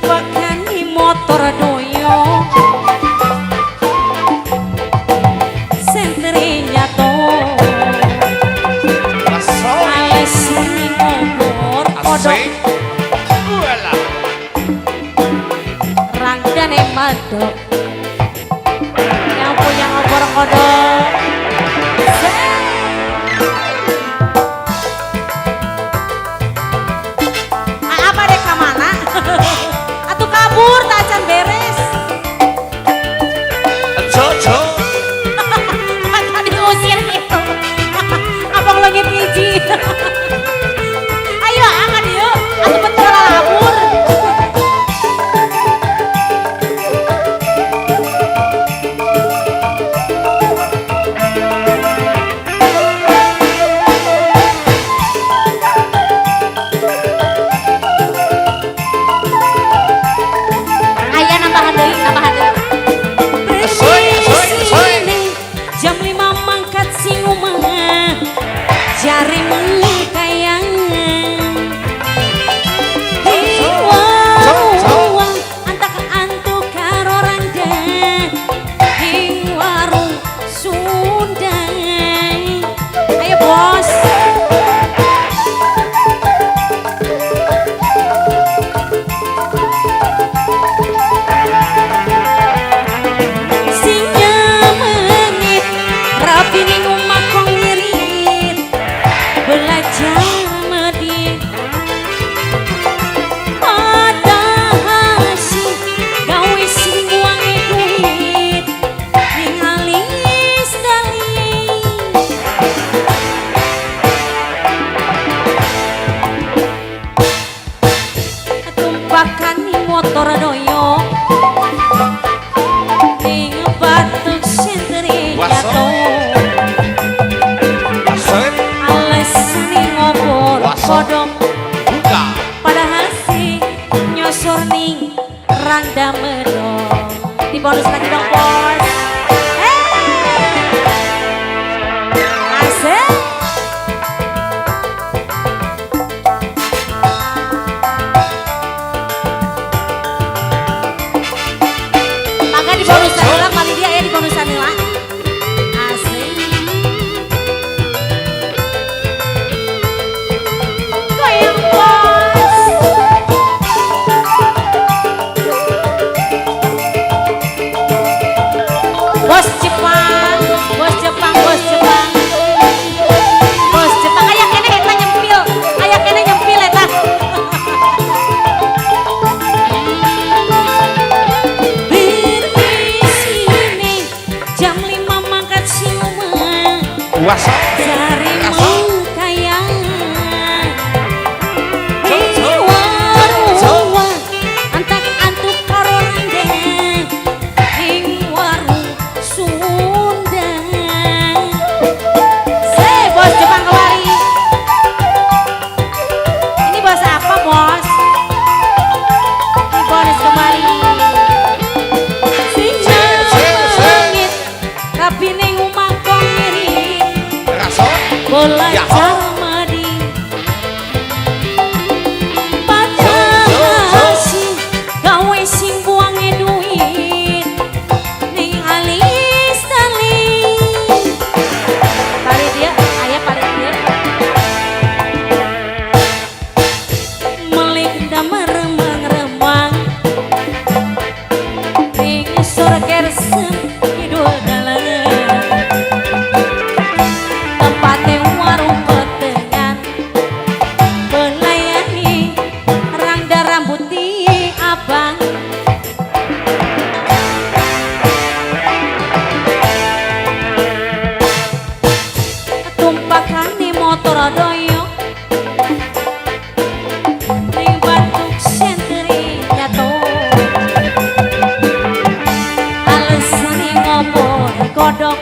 tumpakane motor doyo sentere nyato alesane ngobor kodok rangdane madok yang punya ngobor kodok apa dek kamana atuh kabur tak acan beres Jojo tadi diusir gitu abang lagi hiji ayo angkat yuk atuh betul labur jam 5 mangkat si umah jari mengkayangan hiwang antak antuk karo rangga di warung Sunda ayo bos motor doyo ning batuk sentere nyato alesane ngobor kodok padahal si nyosor ning rangda medong di bonus lagi dong bos asik di bonusan nila kali dia ya di bonusan nila asli goyang bos Jepang bos Jepang bos Jepang bos Jepang ayak kene eta nyempil eta jam 5 mangkat si umah jari mengkayangan di warung antak antuk karo rangga di warung Sunda bos Jepang kemari ini bos apa bos ini bonus kemari tapi neng umah kong ngiri bola jamadi padahal si gawe sing buange duit neng alis tali pari dia ayah pari dia melik dameremang-remang neng surga resem idul dalam tempatnya warung petengan belayani rangda rambut di abang tumpakane motor doyo ning batuk sentere nyato alesane ngobor kodok